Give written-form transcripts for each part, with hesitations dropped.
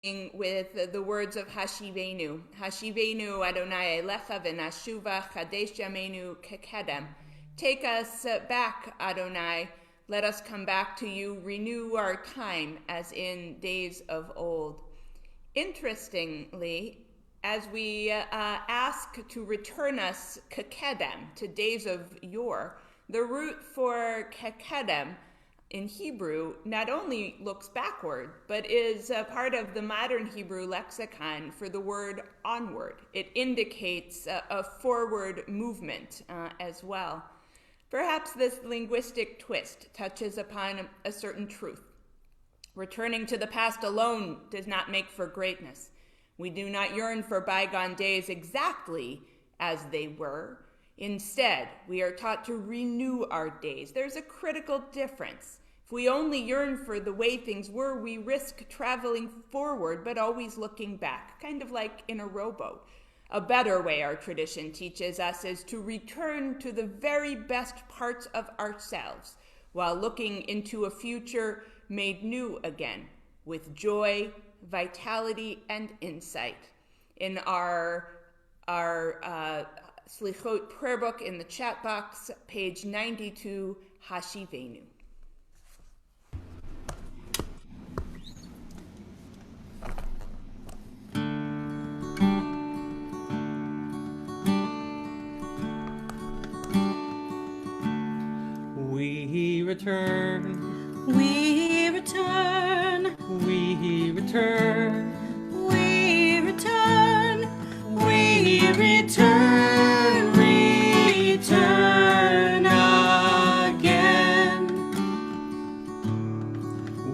with the words of Hashivenu. Hashivenu Adonai Elecha v'nashuva chadesh yameinu kekedem. Take us back, Adonai. Let us come back to you. Renew our time as in days of old. Interestingly, as we ask to return us kekedem, to days of yore, the root for kekedem in Hebrew not only looks backward, but is a part of the modern Hebrew lexicon for the word onward. It indicates a forward movement as well. Perhaps this linguistic twist touches upon a certain truth. Returning to the past alone does not make for greatness. We do not yearn for bygone days exactly as they were. Instead, we are taught to renew our days. There's a critical difference. If we only yearn for the way things were, we risk traveling forward but always looking back, kind of like in a rowboat. A better way, our tradition teaches us, is to return to the very best parts of ourselves while looking into a future made new again with joy, vitality, and insight. In our Selichot prayer book in the chat box, page 92, Hashivenu. We return, we return, we return, we return, we return, return again.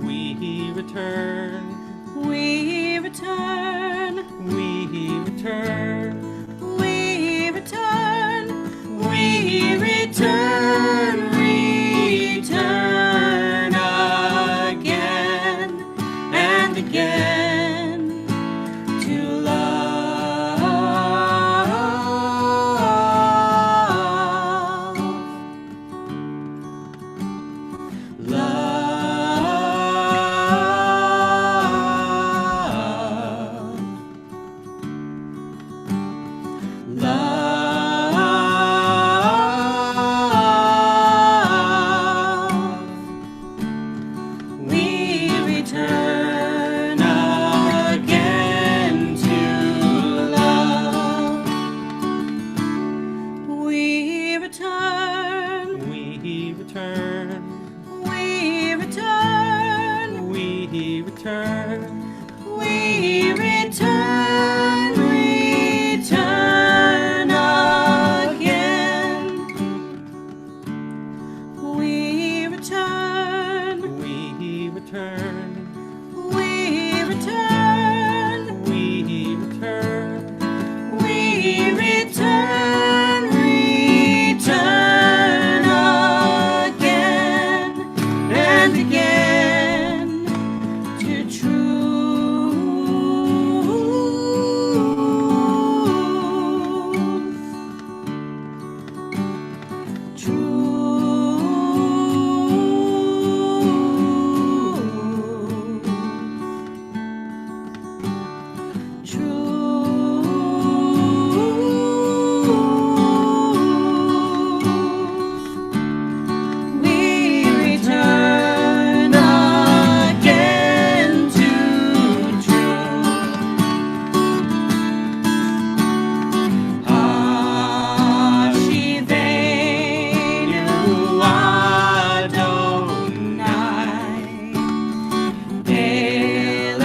we return, We return, we return, we return, we return, return again and again to love. We return again to love. We return, we return, we return, we return, we return, return again. We return, we return, we return, we return, we return, return again and again to We return again to truth. Hashivenu Adonai Elecha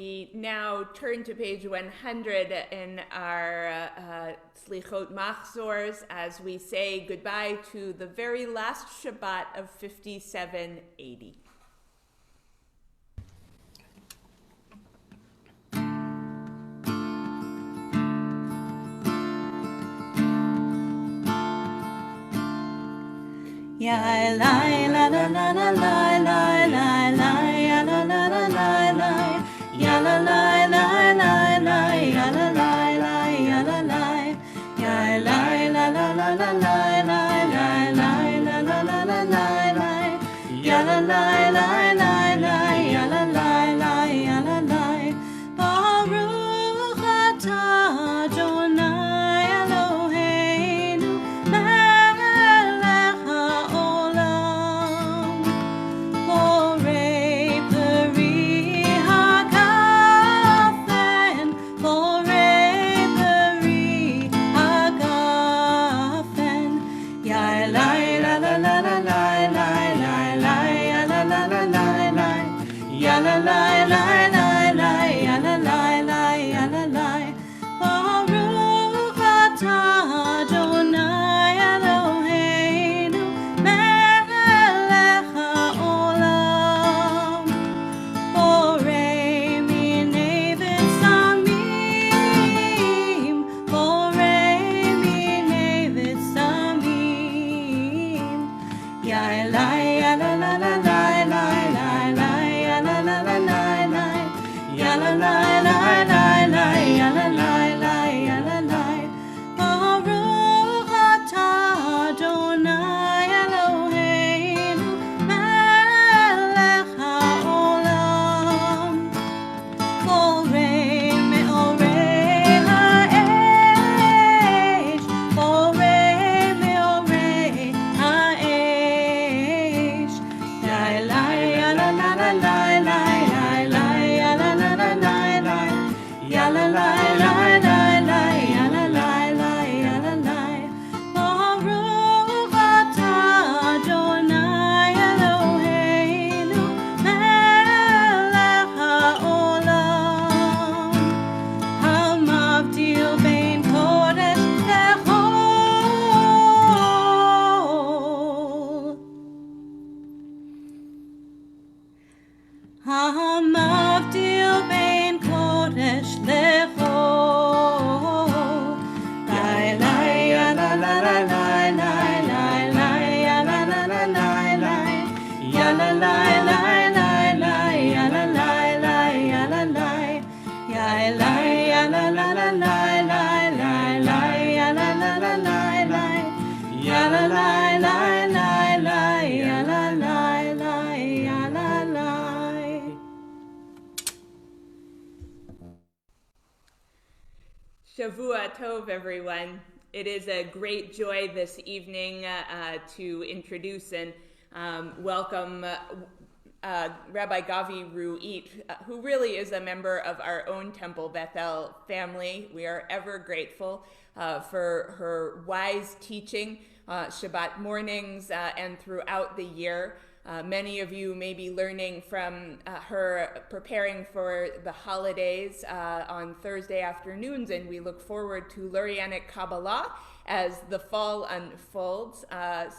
we now turn to page 100 in our Selichot Machzors as we say goodbye to the very last Shabbat of 5780. Ya la la la la la la la la la ya la la la la la ya la la la la la ya la la la ya la la ya la la la la la la la la la la la la la ya la la la la la ya la la la ya la la Baruch atah Adonai Eloheinu melech haolam borei peri hagafen borei peri hagafen ya la la la la la la la la la ya la la la la la ya la la la la la ya la la la ya la la Baruch atah Adonai Eloheinu melech haolam borei minei v'samim borei minei v'samim ya la la la la la la la la ya la la la la la ya la la la la la ya la la la ya la la Baruch atah Adonai Eloheinu melech haolam borei me'orei ha'esh borei me'orei ha'esh ya la la la la la la la ya la la la la la ya la la la la la ya la la la ya la la Baruch atah Adonai Eloheinu melech haolam hamavdil bein kodesh lechol hamavdil bein kodesh lechol la la la la la la la la ya la la la la la ya la la la la la ya la la la ya la la ya la ya la la la la la la la ya la la la la la ya la la la la la ya la la la ya la la Shavua Tov, everyone. It is a great joy this evening to introduce and welcome Rabbi Gavi Ruit, who really is a member of our own Temple Bethel family. We are ever grateful for her wise teaching Shabbat mornings and throughout the year. Many of you may be learning from her preparing for the holidays on Thursday afternoons, and we look forward to Lurianic Kabbalah as the fall unfolds.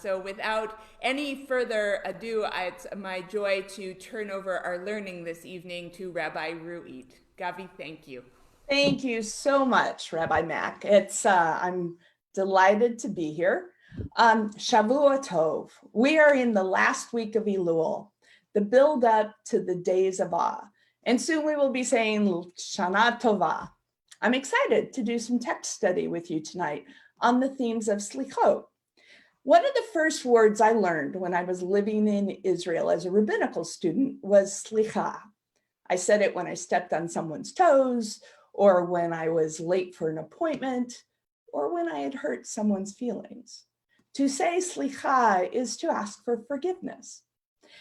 So without any further ado, it's my joy to turn over our learning this evening to Rabbi Ruit. Gavi, thank you. Thank you so much, Rabbi Mack. I'm delighted to be here. Shavua Tov. We are in the last week of Elul, the build up to the days of awe. And soon we will be saying Shana Tova. I'm excited to do some text study with you tonight on the themes of Selichot. One of the first words I learned when I was living in Israel as a rabbinical student was slicha. I said it when I stepped on someone's toes, or when I was late for an appointment, or when I had hurt someone's feelings. To say slicha is to ask for forgiveness.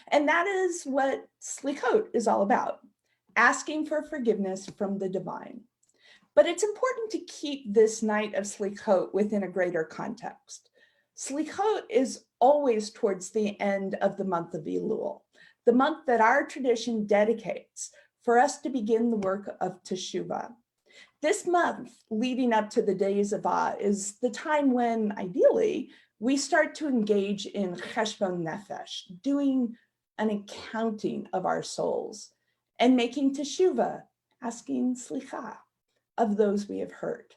And that is what Selichot is all about, asking for forgiveness from the divine. But it's important to keep this night of Selichot within a greater context. Selichot is always towards the end of the month of Elul, the month that our tradition dedicates for us to begin the work of Teshuvah. This month leading up to the days of Awe is the time when, ideally, we start to engage in cheshbon nefesh, doing an accounting of our souls and making teshuvah, asking slicha of those we have hurt.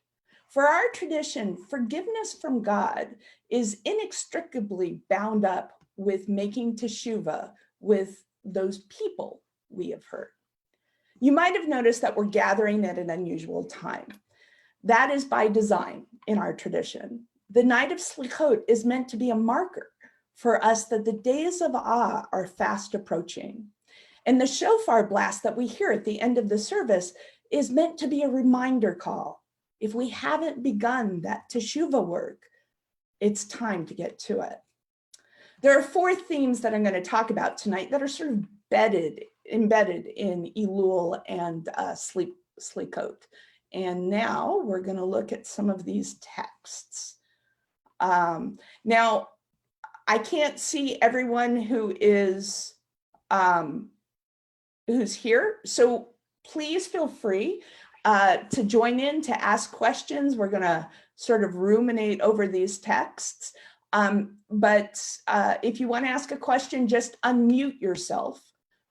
For our tradition, forgiveness from God is inextricably bound up with making teshuvah with those people we have hurt. You might have noticed that we're gathering at an unusual time. That is by design in our tradition. The night of Selichot is meant to be a marker for us that the days of Awe are fast approaching. And the shofar blast that we hear at the end of the service is meant to be a reminder call. If we haven't begun that teshuvah work, it's time to get to it. There are 4 themes that I'm going to talk about tonight that are sort of embedded in Elul and Selichot. And now we're going to look at some of these texts. Now, I can't see everyone who is who's here, so please feel free to join in to ask questions. We're going to sort of ruminate over these texts. But if you want to ask a question, just unmute yourself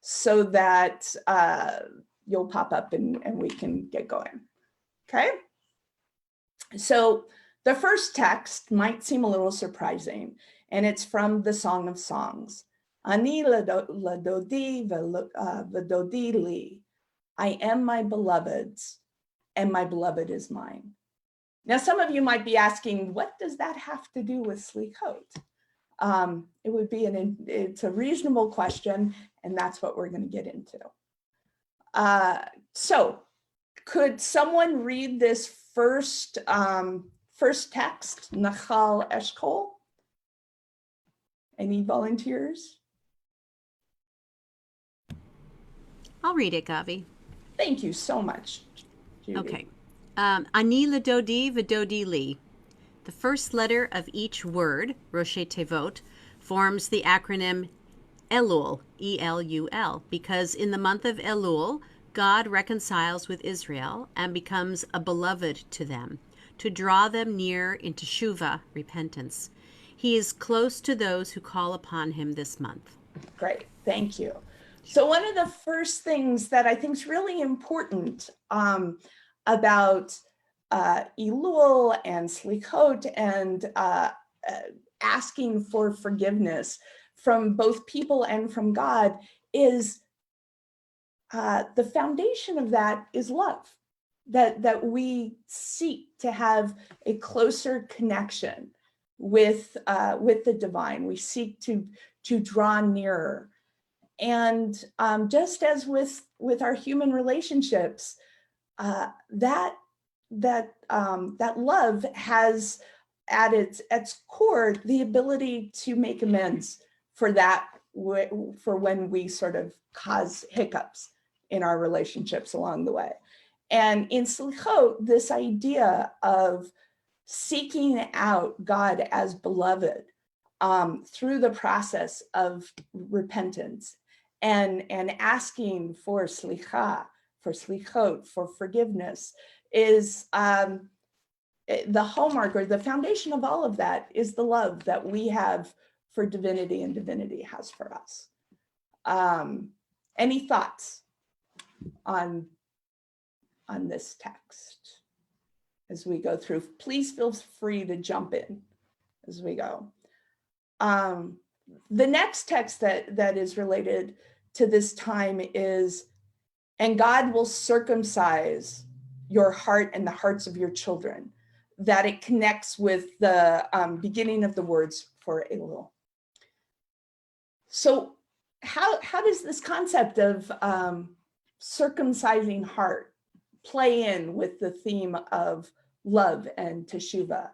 so that you'll pop up and we can get going. Okay? So the first text might seem a little surprising, and it's from the Song of Songs. Ani ladodi v'dodi li. I am my beloved's, and my beloved is mine. Now, some of you might be asking, what does that have to do with Selichot? It's a reasonable question, and that's what we're going to get into. So, could someone read this first text, Nachal Eshkol? Any volunteers? I'll read it, Gavi. Thank you so much, Judy. Okay. Ani ladodi v'dodi li. The first letter of each word, Roshei Tevot, forms the acronym Elul, E-L-U-L, because in the month of Elul, God reconciles with Israel and becomes a beloved to them, to draw them near into Teshuvah, repentance. He is close to those who call upon him this month. Great, thank you. So one of the first things that I think is really important about Elul and Selichot and asking for forgiveness from both people and from God is the foundation of that is love, that we seek to have a closer connection with the divine. We seek to draw nearer. And just as with our human relationships, that love has at its core the ability to make amends for that, for when we sort of cause hiccups in our relationships along the way. And in Selichot, this idea of seeking out God as beloved through the process of repentance and asking for slicha, for slichot, for forgiveness is the hallmark or the foundation of all of that is the love that we have for divinity and divinity has for us. Any thoughts on this text as we go through? Please feel free to jump in as we go. The next text that is related to this time is, and God will circumcise your heart and the hearts of your children, that it connects with the beginning of the words for Elul. So how does this concept of circumcising heart play in with the theme of love and teshuvah,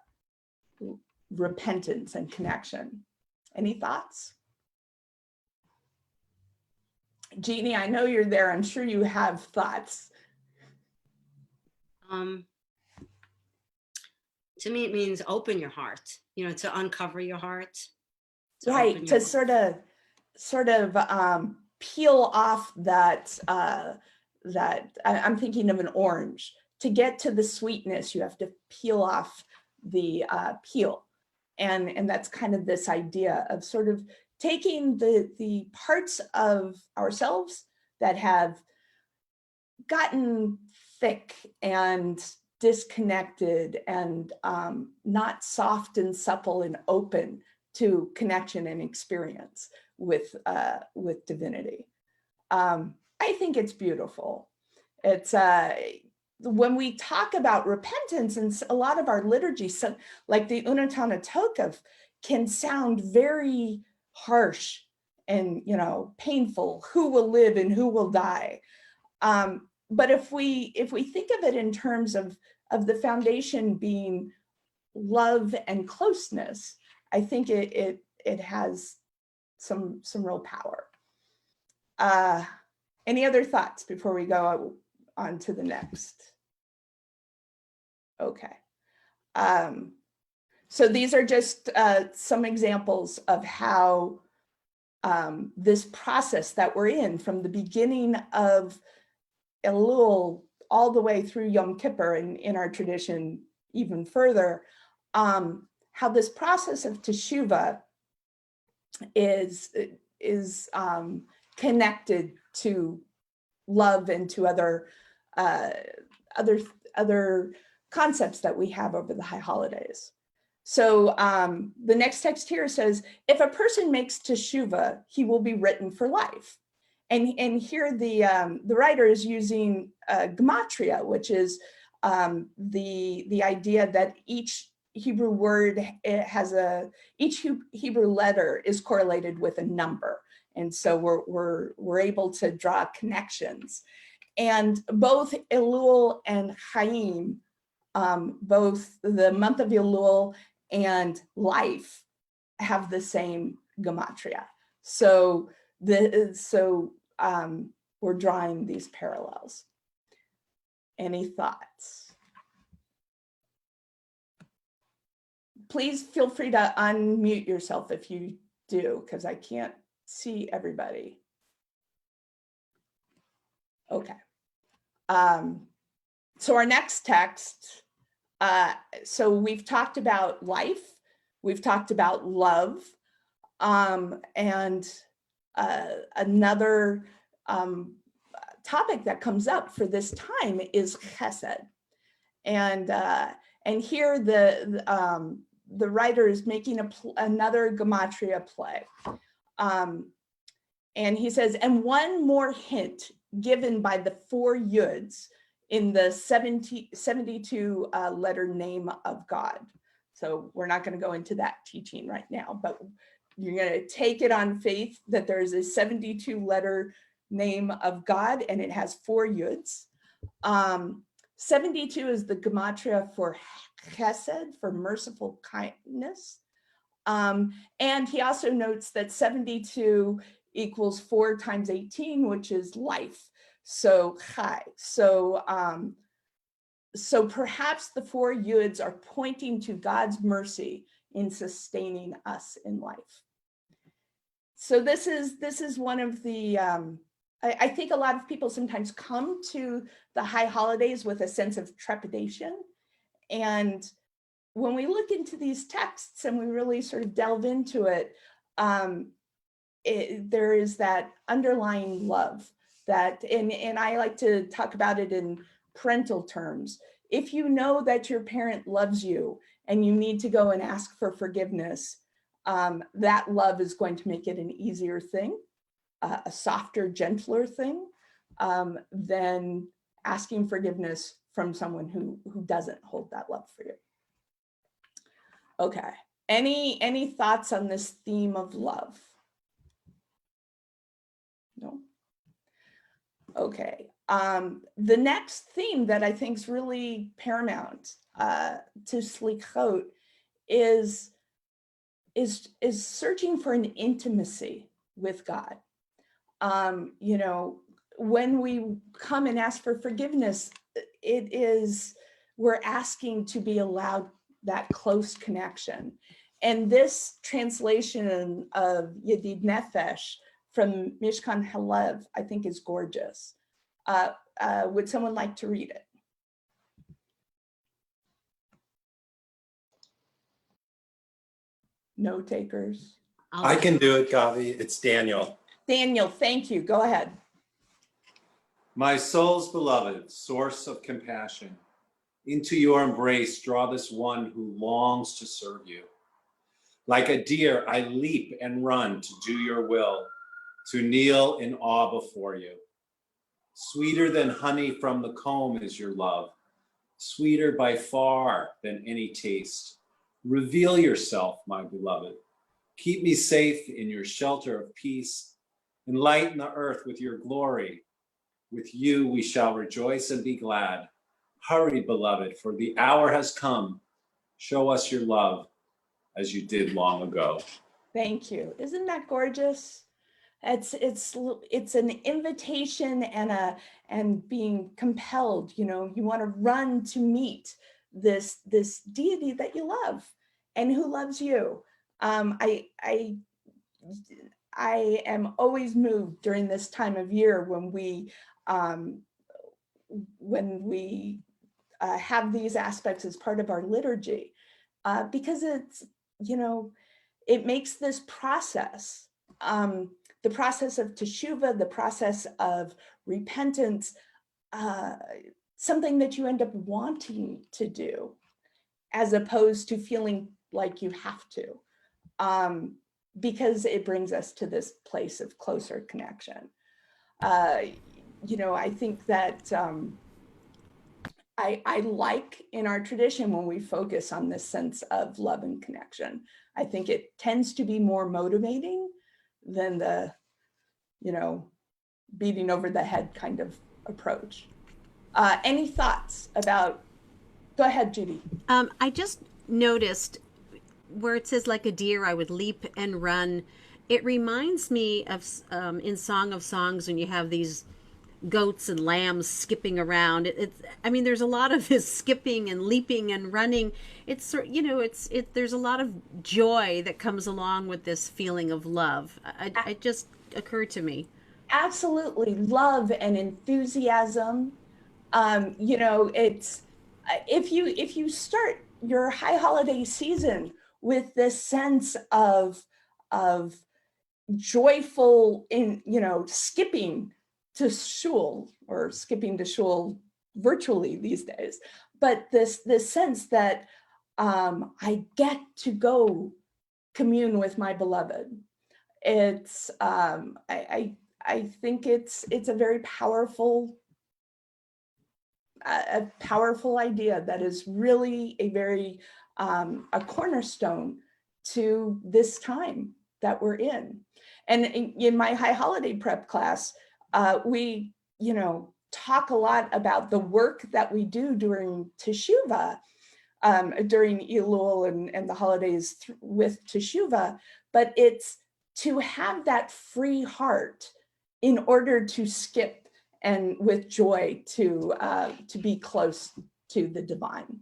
repentance and connection? Any thoughts? Jeannie, I know you're there. I'm sure you have thoughts. To me, it means open your heart, to uncover your heart. Right, to sort of peel off that I'm thinking of an orange. To get to the sweetness, you have to peel off the peel. And that's kind of this idea of sort of taking the parts of ourselves that have gotten thick and disconnected and not soft and supple and open to connection and experience with divinity. I think it's beautiful. It's when we talk about repentance, and a lot of our liturgy, like the Unatana Tokef, can sound very harsh and painful. Who will live and who will die? But if we think of it in terms of the foundation being love and closeness, I think it has some real power. Any other thoughts before we go on to the next? Okay. So these are just some examples of how this process that we're in from the beginning of Elul all the way through Yom Kippur, and in our tradition even further, how this process of teshuvah is connected to love and to other concepts that we have over the high holidays. So the next text here says, if a person makes teshuvah, he will be written for life. And here the writer is using gematria, which is the idea that each Hebrew word each Hebrew letter is correlated with a number, and so we're able to draw connections. And both Elul and Chaim, both the month of Elul and life, have the same gematria. So we're drawing these parallels. Any thoughts? Please feel free to unmute yourself if you do, because I can't see everybody. Okay. So our next text, so we've talked about life, we've talked about love, and another topic that comes up for this time is chesed. And here the writer is making another gematria play. And he says, and one more hint given by the 4 yuds in the 72 letter name of God. So we're not going to go into that teaching right now, but you're going to take it on faith that there's a 72 letter name of God, and it has 4 yuds. 72 is the gematria for chesed, for merciful kindness. And he also notes that 72 equals 4 times 18, which is life. So chai. So perhaps the 4 yuds are pointing to God's mercy in sustaining us in life. So this is one of the I think a lot of people sometimes come to the high holidays with a sense of trepidation. And when we look into these texts and we really sort of delve into it, there is that underlying love that, and I like to talk about it in parental terms. If you know that your parent loves you and you need to go and ask for forgiveness, that love is going to make it an easier thing, a softer, gentler thing than asking forgiveness from someone who doesn't hold that love for you. Okay, any thoughts on this theme of love? No? Okay, the next theme that I think is really paramount to Selichot is searching for an intimacy with God. You know, when we come and ask for forgiveness, we're asking to be allowed that close connection. And this translation of Yedid Nefesh from Mishkan Halev, I think, is gorgeous. Would someone like to read it? No takers? I can do it, Gavi. It's Daniel. Daniel, thank you. Go ahead. My soul's beloved, source of compassion, into your embrace draw this one who longs to serve you. Like a deer, I leap and run to do your will, to kneel in awe before you. Sweeter than honey from the comb is your love, sweeter by far than any taste. Reveal yourself, my beloved. Keep me safe in your shelter of peace. Enlighten the earth with your glory. With you we shall rejoice and be glad. Hurry, beloved, for the hour has come. Show us your love as you did long ago. Thank you. Isn't that gorgeous? It's an invitation and being compelled. You know, you want to run to meet this deity that you love and who loves you. I am always moved during this time of year when we have these aspects as part of our liturgy, because it's, you know, it makes this process, the process of teshuvah, the process of repentance, something that you end up wanting to do, as opposed to feeling like you have to, because it brings us to this place of closer connection. You know, I think that I like in our tradition when we focus on this sense of love and connection. I think it tends to be more motivating than the, you know, beating over the head kind of approach. Any thoughts about, go ahead, Judy. I just noticed where it says like a deer, I would leap and run. It reminds me of in Song of Songs when you have these goats and lambs skipping around. I mean, there's a lot of this skipping and leaping and running. It's, you know, there's a lot of joy that comes along with this feeling of love. It just occurred to me. Absolutely, love and enthusiasm. You know, it's if you start your high holiday season with this sense of joyful, you know, skipping to shul, or skipping to shul virtually these days, but this sense that I get to go commune with my beloved. It's I think it's a very powerful idea that is really a very a cornerstone to this time that we're in. And in my high holiday prep class, we, you know, talk a lot about the work that we do during Teshuvah, during Elul and the holidays with Teshuvah, but it's to have that free heart in order to skip and with joy to be close to the divine.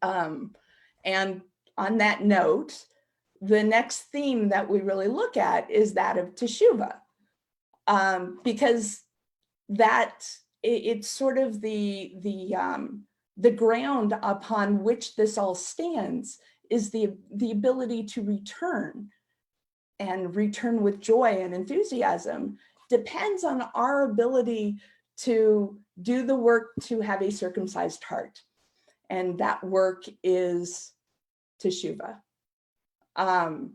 And on that note, the next theme that we really look at is that of Teshuvah, because that it's sort of the ground upon which this all stands is the ability to return, and return with joy and enthusiasm depends on our ability to do the work to have a circumcised heart. And that work is teshuvah. And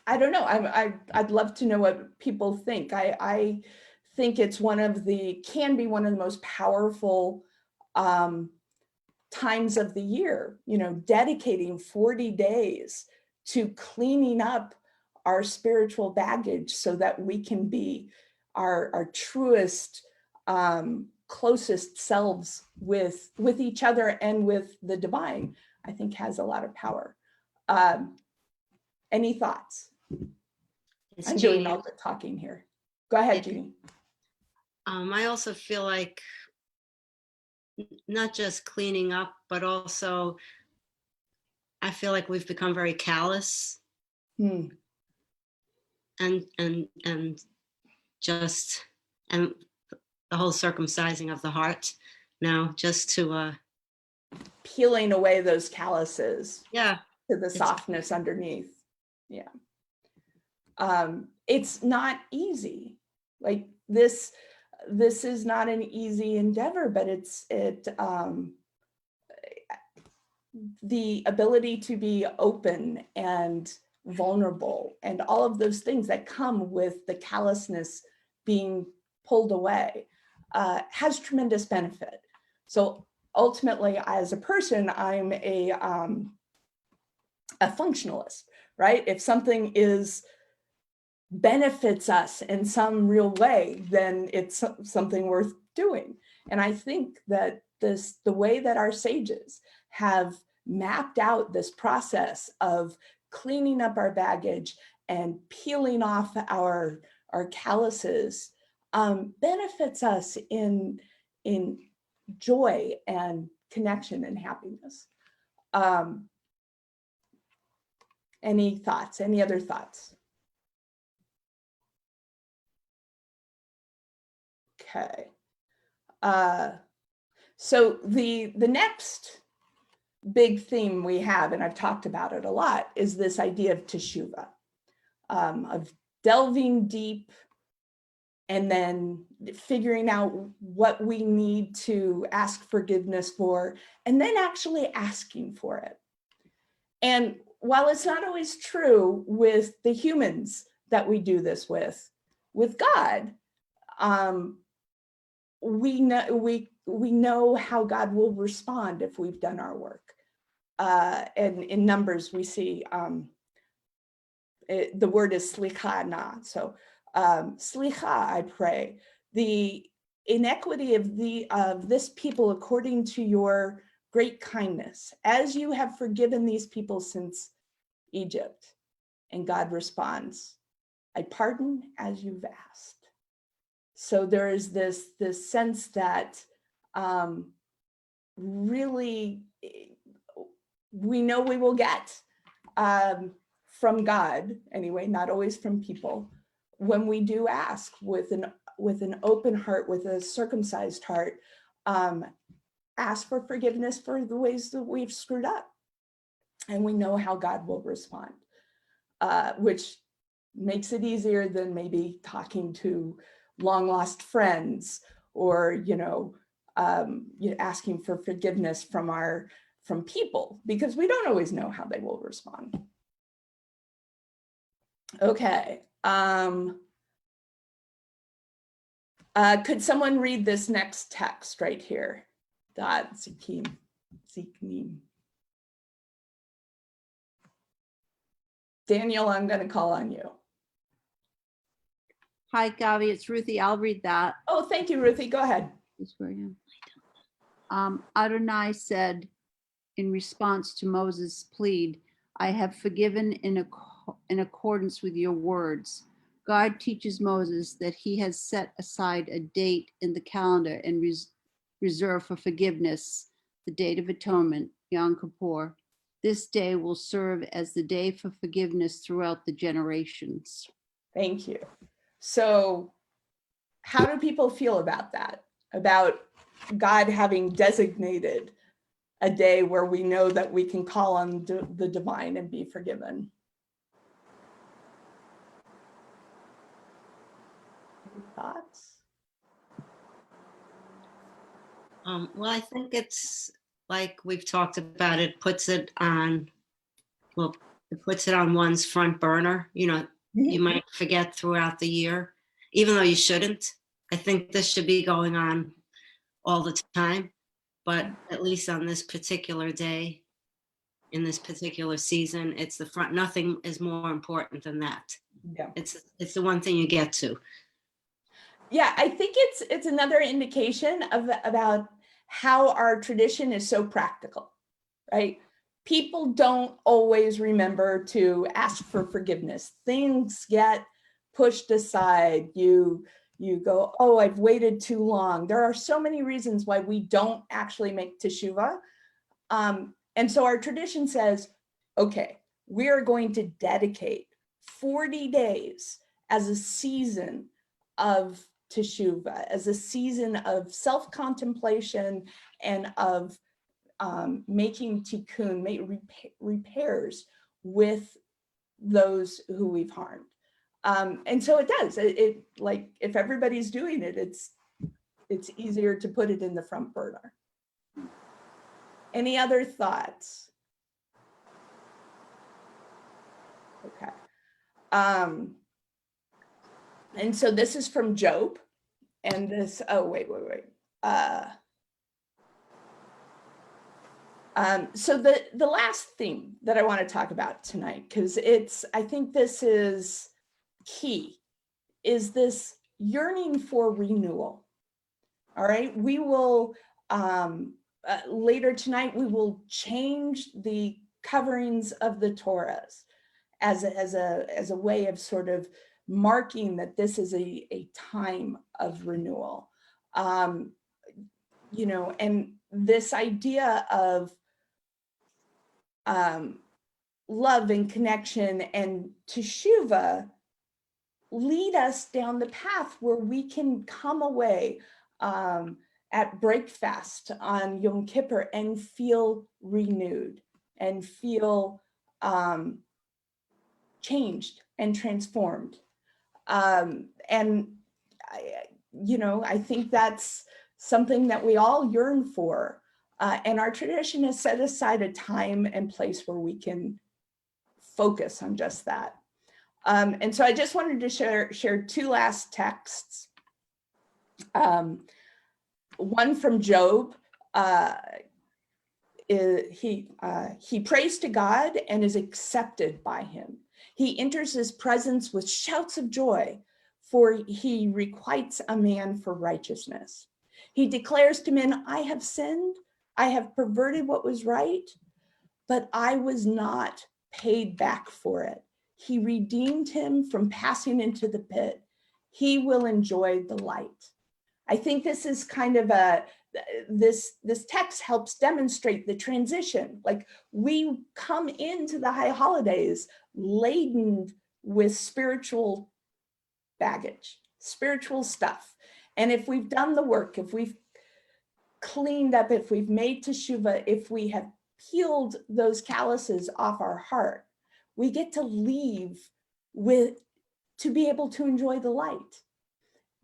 I don't know, I'd love to know what people think. I think it's can be one of the most powerful times of the year, you know, dedicating 40 days to cleaning up our spiritual baggage so that we can be our truest, closest selves with each other and with the divine, I think has a lot of power. Any thoughts? I'm doing all the talking here. Go ahead, Jeannie. I also feel like not just cleaning up, but also I feel like we've become very callous and just and the whole circumcising of the heart now, just to Peeling away those calluses yeah, to the it's softness underneath. Yeah. It's not easy. Like this is not an easy endeavor, but the ability to be open and vulnerable and all of those things that come with the callousness being pulled away has tremendous benefit. So ultimately, as a person, I'm a functionalist, right? If something benefits us in some real way, then it's something worth doing. And I think that the way that our sages have mapped out this process of cleaning up our baggage and peeling off our calluses benefits us in joy and connection and happiness. Any thoughts? Any other thoughts? Okay. So the next big theme we have, and I've talked about it a lot, is this idea of teshuvah, of delving deep and then figuring out what we need to ask forgiveness for, and then actually asking for it. And while it's not always true with the humans that we do this with God, we know how God will respond if we've done our work. And in Numbers, we see the word is slicha na. So slicha, I pray, the inequity of this people according to your great kindness, as you have forgiven these people since Egypt. And God responds, I pardon as you've asked. So there is this sense that really we know we will get from God, anyway, not always from people, when we do ask with an open heart, with a circumcised heart, ask for forgiveness for the ways that we've screwed up. And we know how God will respond, which makes it easier than maybe talking to long lost friends or asking for forgiveness from people, because we don't always know how they will respond. Okay. Could someone read this next text right here? Dot Zikim. Daniel, I'm going to call on you. Hi, Gavi, it's Ruthie. I'll read that. Oh, thank you, Ruthie. Go ahead. Adonai said in response to Moses' plead, I have forgiven in accordance with your words. God teaches Moses that he has set aside a date in the calendar and reserved for forgiveness, the date of atonement, Yom Kippur. This day will serve as the day for forgiveness throughout the generations. Thank you. So how do people feel about that? About God having designated a day where we know that we can call on the divine and be forgiven? Any thoughts? well, I think it's like we've talked about, it puts it on one's front burner. You might forget throughout the year, even though you shouldn't. I think this should be going on all the time, but at least on this particular day, in this particular season, it's the front. Nothing is more important than that. Yeah. It's the one thing you get to. Yeah, I think it's another indication about how our tradition is so practical, right? People don't always remember to ask for forgiveness. Things get pushed aside. You go, oh, I've waited too long. There are so many reasons why we don't actually make teshuvah. And so our tradition says, okay, we are going to dedicate 40 days as a season of Teshuvah as a season of self-contemplation and of making tikkun, repairs with those who we've harmed. And so it does. It like if everybody's doing it, it's easier to put it in the front burner. Any other thoughts? Okay. And so this is from Job, and this, oh, wait. So the last thing that I want to talk about tonight, because I think this is key, is this yearning for renewal. All right, we will, later tonight, we will change the coverings of the Torahs as a way of sort of marking that this is a time of renewal. You know, and this idea of love and connection and teshuvah lead us down the path where we can come away at breakfast on Yom Kippur and feel renewed and feel changed and transformed. And I think that's something that we all yearn for. And our tradition has set aside a time and place where we can focus on just that. And so I just wanted to share two last texts. One from Job. He prays to God and is accepted by him. He enters his presence with shouts of joy, for he requites a man for righteousness. He declares to men, I have sinned, I have perverted what was right, but I was not paid back for it. He redeemed him from passing into the pit. He will enjoy the light. I think this is kind of this text helps demonstrate the transition. Like we come into the high holidays laden with spiritual baggage, spiritual stuff. And if we've done the work, if we've cleaned up, if we've made teshuvah, if we have peeled those calluses off our heart, we get to leave to be able to enjoy the light.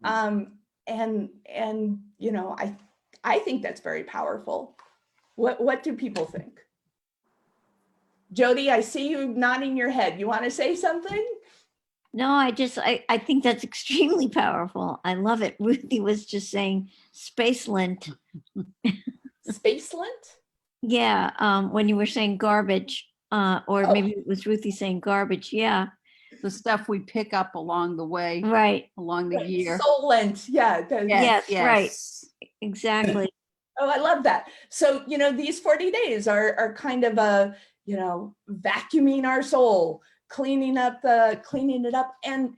And I think that's very powerful. What do people think? Jody, I see you nodding your head. You want to say something? No, I think that's extremely powerful. I love it. Ruthie was just saying space lint. Space lint? Yeah, when you were saying garbage, or maybe it was Ruthie saying garbage. Yeah. The stuff we pick up along the way, Right. along the year. Soul lint, yeah. Yes, right. Exactly. Oh, I love that. So, these 40 days are kind of a, vacuuming our soul, cleaning it up. And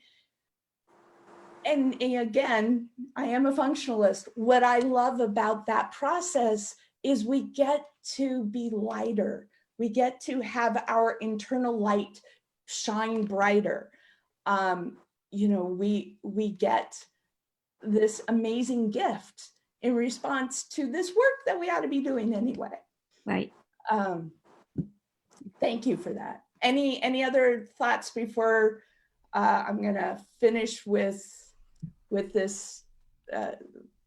again, I am a functionalist. What I love about that process is we get to be lighter. We get to have our internal light shine brighter. We get this amazing gift in response to this work that we ought to be doing anyway. Right. Thank you for that. Any other thoughts before I'm gonna finish with this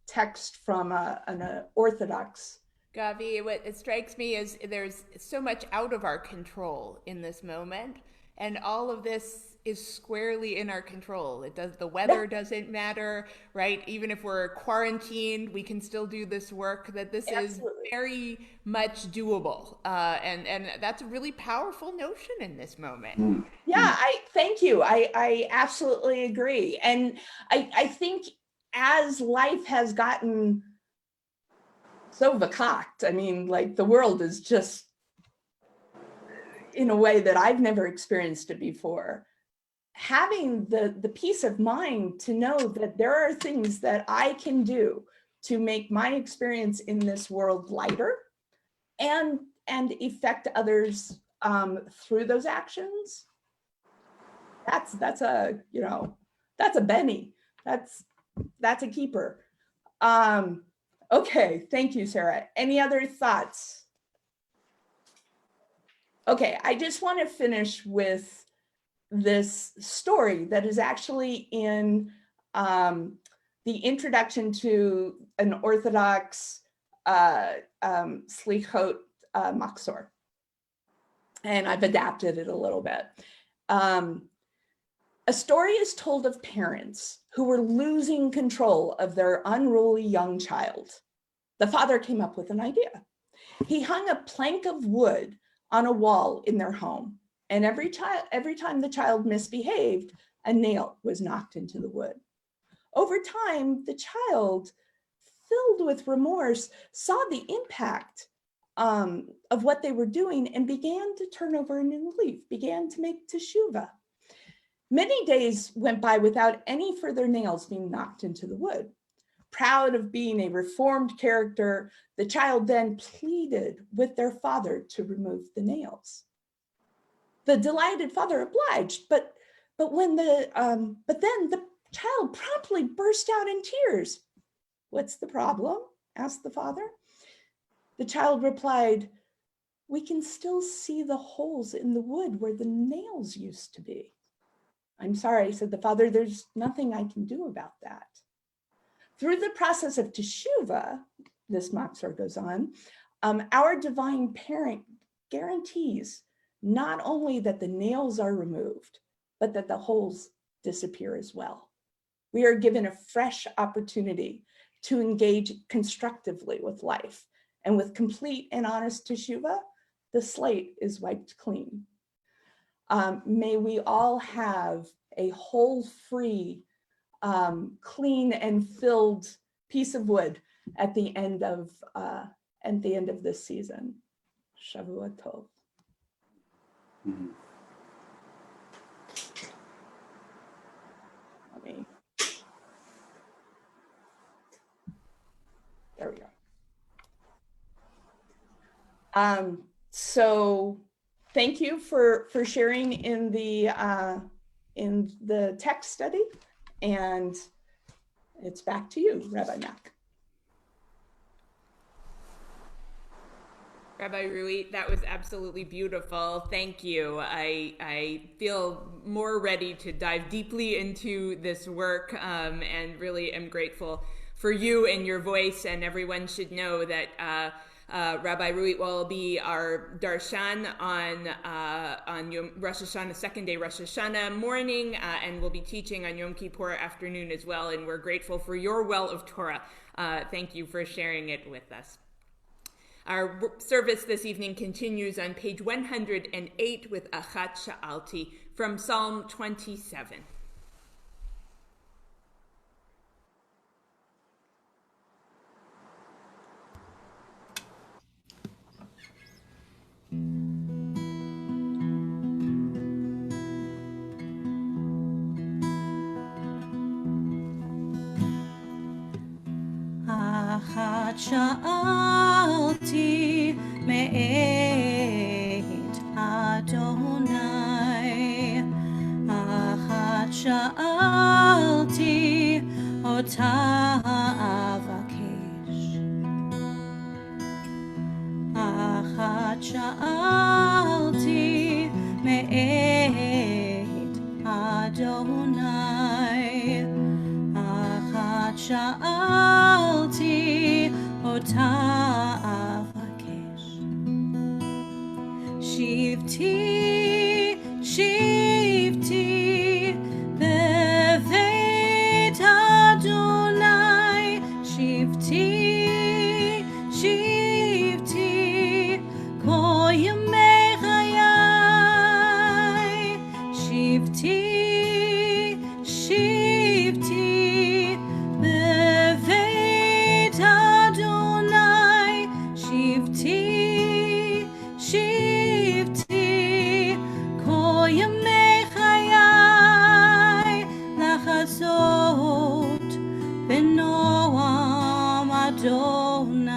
text from an Orthodox? Gavi, what it strikes me is there's so much out of our control in this moment, and all of this is squarely in our control. The weather doesn't matter, right? Even if we're quarantined, we can still do this work. That this Absolutely. is very much doable, and that's a really powerful notion in this moment. Yeah, thank you. I absolutely agree, and I think as life has gotten so verkauft, I mean, like the world is just in a way that I've never experienced it before. Having the peace of mind to know that there are things that I can do to make my experience in this world lighter and affect others through those actions. That's a Benny. That's a keeper. Okay, thank you, Sarah. Any other thoughts? Okay, I just want to finish with this story that is actually in the introduction to an Orthodox Selichot Machzor. And I've adapted it a little bit. A story is told of parents who were losing control of their unruly young child. The father came up with an idea. He hung a plank of wood on a wall in their home, and every time the child misbehaved, a nail was knocked into the wood. Over time, the child, filled with remorse, saw the impact of what they were doing and began to turn over a new leaf, began to make teshuvah. Many days went by without any further nails being knocked into the wood. Proud of being a reformed character, the child then pleaded with their father to remove the nails. The delighted father obliged, but then the child promptly burst out in tears. "What's the problem?" asked the father. The child replied, "We can still see the holes in the wood where the nails used to be." "I'm sorry," said the father, "there's nothing I can do about that." Through the process of teshuvah, this Machzor goes on, our divine parent guarantees not only that the nails are removed, but that the holes disappear as well. We are given a fresh opportunity to engage constructively with life, and with complete and honest teshuvah, the slate is wiped clean. May we all have a hole-free, clean and filled piece of wood at the end of this season. Shavua Tov. Mhm. There we go. So thank you for sharing in the text study, and it's back to you, Rabbi Mack. Rabbi Rui, that was absolutely beautiful. Thank you. I feel more ready to dive deeply into this work, and really am grateful for you and your voice. And everyone should know that Rabbi Rui will be our darshan on Yom Rosh Hashanah, second day Rosh Hashanah morning, and we'll be teaching on Yom Kippur afternoon as well. And we're grateful for your well of Torah. Thank you for sharing it with us. Our service this evening continues on page 108 with Achat Sha'alti from Psalm 27. אחת שאלתי מאת אדוני, אחת שאלתי אותה אבקש, אחת שאלתי מאת אדוני, אחת שאלתי אותה אבקש. שבתי, שבתי בבית אדוני, שבתי, שבתי כל ימי חיי, שבתי, שבתי בבית אדוני, שבתי, שבתי כל ימי חיי, לחזות בנועם אדוני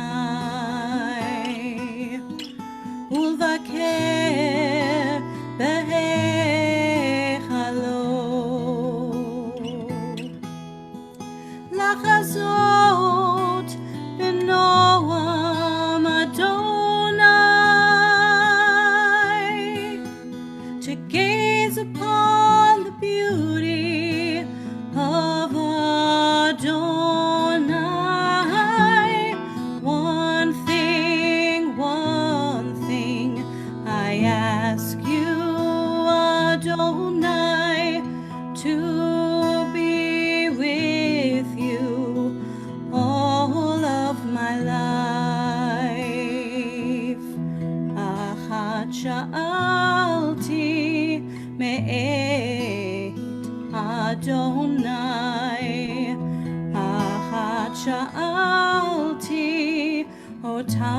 ולבקר בהיכלו, הזאת בנועם Adonai, to gaze upon the beauty of Adonai. One thing I ask you, Adonai, to be with you all of my life. Achat sha'alti me'et Adonai, achat sha'alti ota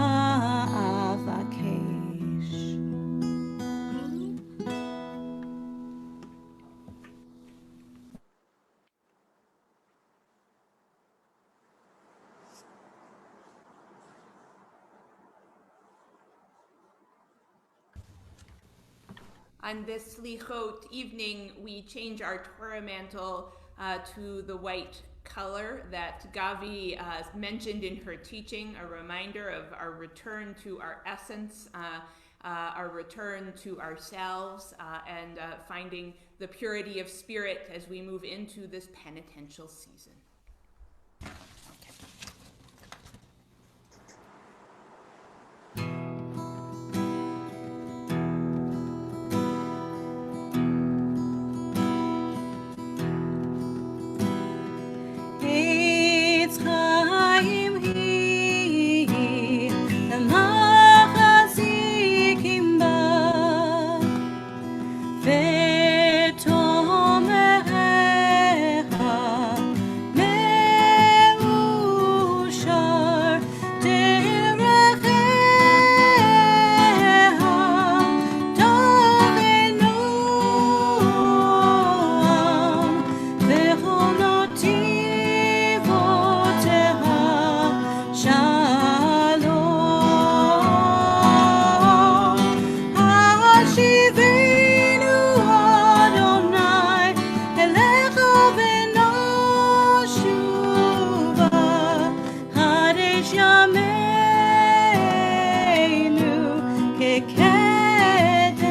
avakesh. On this Selichot evening, we change our Torah mantle to the white color that Gavi mentioned in her teaching, a reminder of our return to our essence, our return to ourselves, and finding the purity of spirit as we move into this penitential season. Eitz chaim hi, l'machazikim ba, v'tomerecha me'ushar derecheha, davenoam v'chol notivoteha shalom. Hashivenu Adonai elecha v'noshuva, Hadesh yameinu kekedem.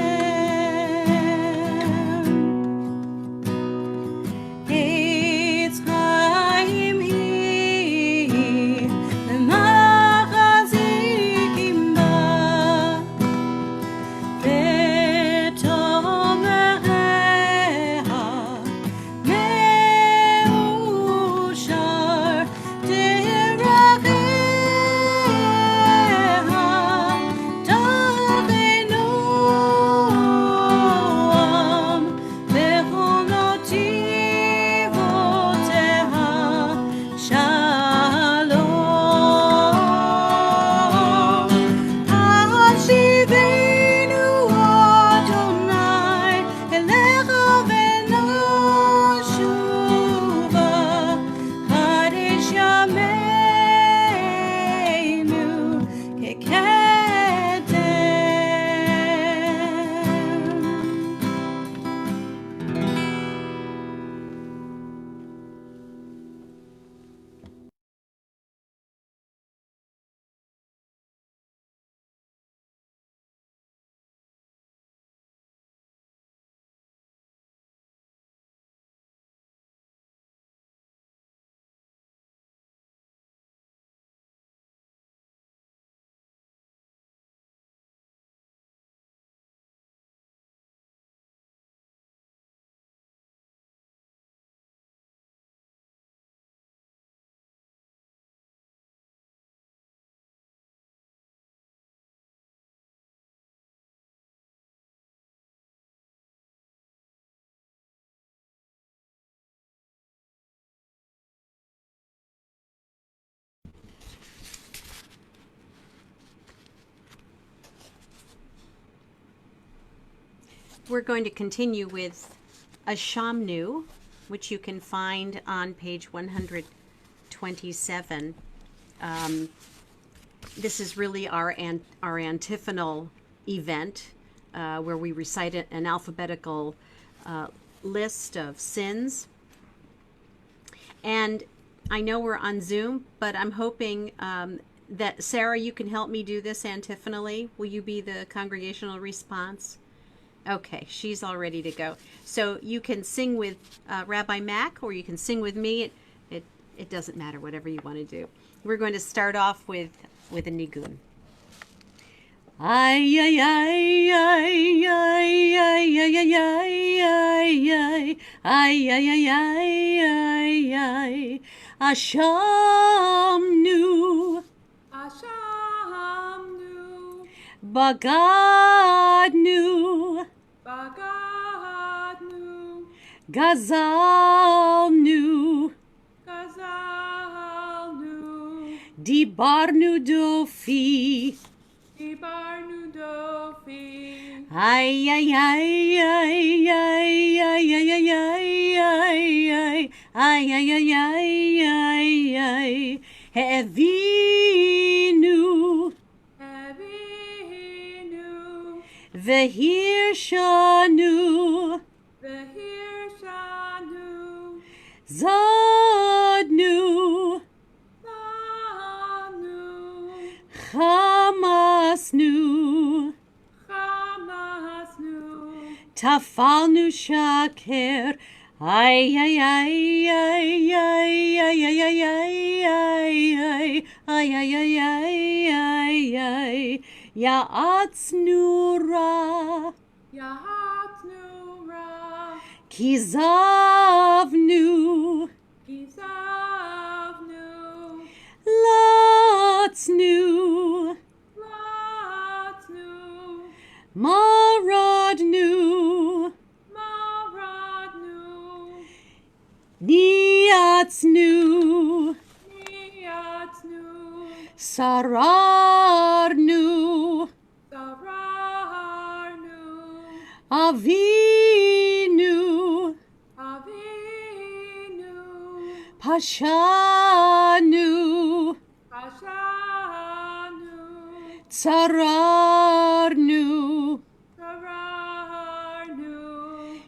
Eitz chaim hi, l'machazikim ba, v'tomerecha me'ushar derecheha, davenoam v'chol notivoteha shalom. Hashivenu Adonai elecha v'noshuva, Hadesh yameinu kekedem. We're going to continue with a Shamnu, which you can find on page 127. This is really our antiphonal event where we recite an alphabetical list of sins. And I know we're on Zoom, but I'm hoping that Sarah, you can help me do this antiphonally. Will you be the congregational response? Okay, she's all ready to go. So you can sing with Rabbi Mac, or you can sing with me. It doesn't matter, whatever you want to do. We're going to start off with a nigun. Ay ay ay ay ay ay ay ay ay ay ay ay ay ay Ashamnu Ashamnu, Bagadnu Bagadnu, Gazalnu Gazalnu, Dibarnu Dofi Ibarnu Dofi, Ay ay ay ay ay ay ay ay ay ay ay ay ay ay Hevinu Evinu, Vehirshanu Vehirshanu, Zadnu Sanu, Chamasnu Hamasnu, Tafalnu Shaker Ay ay ay ay ay ay ay ay ay ay ay ay ay ay ay Ya'atsnura Yahatnu Ra, Kizavnu Gizavnu, Latsnu Latnu, Maradnu Maradnu, Niatsnu Niatnu, Sararnu Sararnu, Avinu Avinu, Pashanu Pashanu, Tsararnu Sararnu,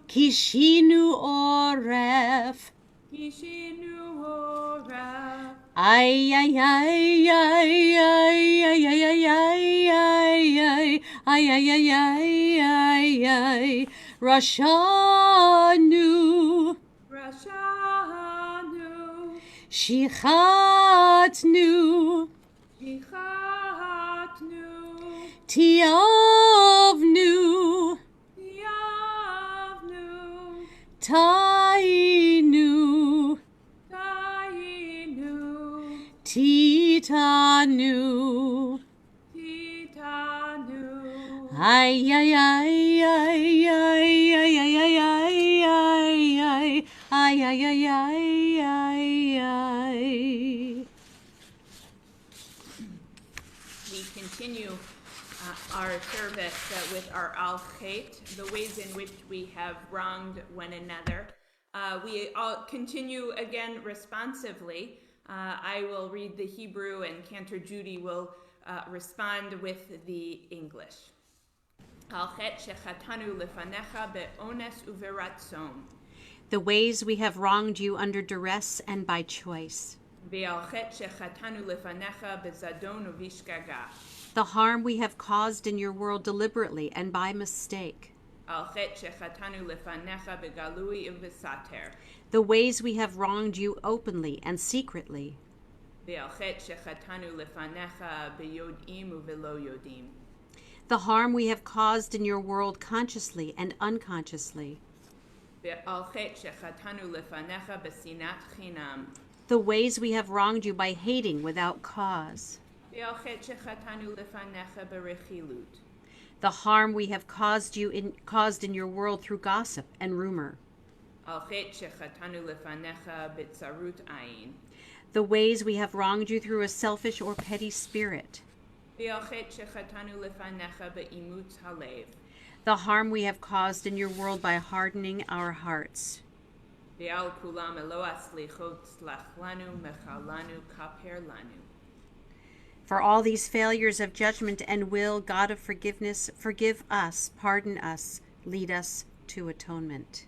Kishinu Oref Kishinu Horef, Ay ay ay ay ay ay ay ay ay ay ay ay ay ay ay Rashanu Rashanu, Shichatnu Shichatnu, Tiavnu Yavnu, Tainu Tainu, Titanu Titanu, Ay ay ay ay ay ay ay ay ay ay ay ay ay ay. We continue our service with our Al Chet, the ways in which we have wronged one another. We all continue again responsively. I will read the Hebrew and Cantor Judy will respond with the English. Al Chet shechatanu lefanecha be'ones uveratzon. The ways we have wronged you under duress and by choice. Ve'al chet shechatanu lefanecha bezadon uvishgaga. The harm we have caused in your world deliberately and by mistake. Al chet shechatanu lefanecha begalui uvisater. The ways we have wronged you openly and secretly. Ve'al chet shechatanu lefanecha beyodim uvelo yodim. The harm we have caused in your world consciously and unconsciously. Ve'al chet shechatanu lefanecha besinat chinam. The ways we have wronged you by hating without cause. Ve'al chet shechatanu lefanecha berechilut. The harm we have caused in your world through gossip and rumor. Al chet shechatanu lefanecha betzarut ayin. The ways we have wronged you through a selfish or petty spirit. Ve'al chet shechatanu lefanecha be'imutz halev. The harm we have caused in your world by hardening our hearts. Ve'al kulam eloah slichot slach lanu mechalanu kaper lanu. For all these failures of judgment and will, God of forgiveness, forgive us, pardon us, lead us to atonement.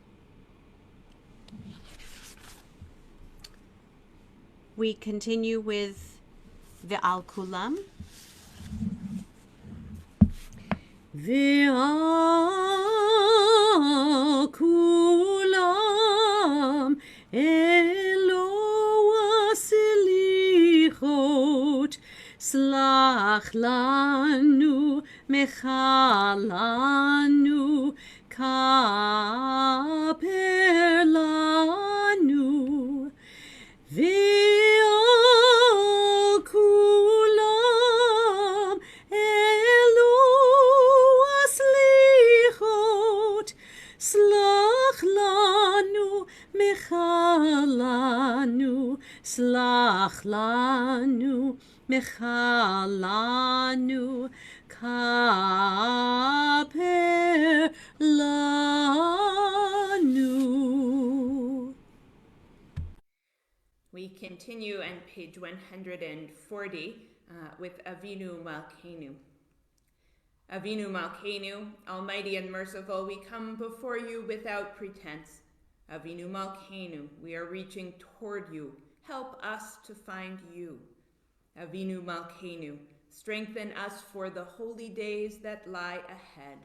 We continue with Ve'al Kulam. Ve'al Kulam Eloah Selichot Slach lanu mechalanu kaper lanu Ve'al kulam Eloah slichot Slach lanu mechalanu Slach lanu mechalanu kaper lanu. We continue on page 140 with Avinu Malkeinu. Avinu Malkeinu, almighty and merciful, we come before you without pretense. Avinu Malkeinu, we are reaching toward you. Help us to find you. Avinu Malkeinu, strengthen us for the holy days that lie ahead.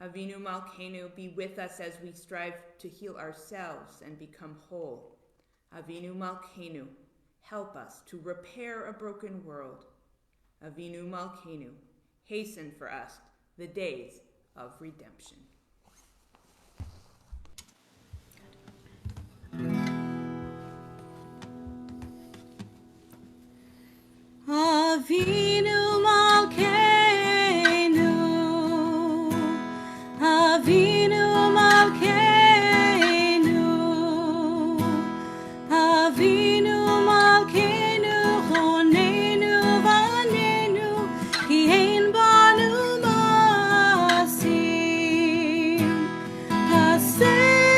Avinu Malkeinu, be with us as we strive to heal ourselves and become whole. Avinu Malkeinu, help us to repair a broken world. Avinu Malkeinu, hasten for us the days of redemption. Avinu Malkeinu, Avinu Malkeinu, Avinu Malkeinu, Chonenu Vanenu, Ki ein banu masim, Hasei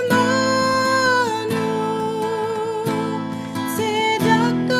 imanu, Tzedakah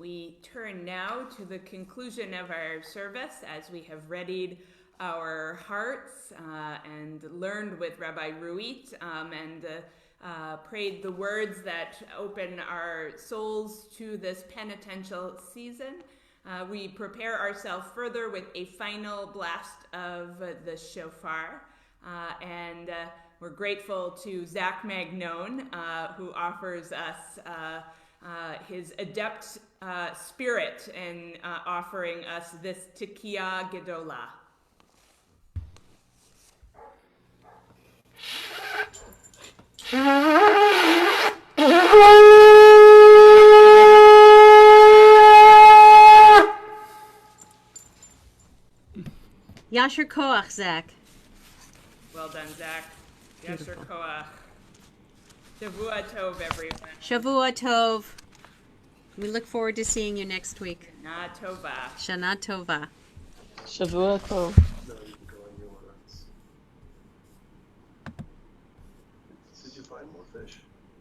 We turn now to the conclusion of our service as we have readied our hearts and learned with Rabbi Ruit and prayed the words that open our souls to this penitential season. We prepare ourselves further with a final blast of the shofar, and we're grateful to Zach Magnone, who offers us his adept spirit in offering us this Tekiah Gedolah. Yasher Koach, Zach. Well done, Zach. Yasher Koach. Shavua Tov, everyone. Shavua Tov. We look forward to seeing you next week. Shana Tova. Shana Tova. Shavua Tov. Did you find more fish?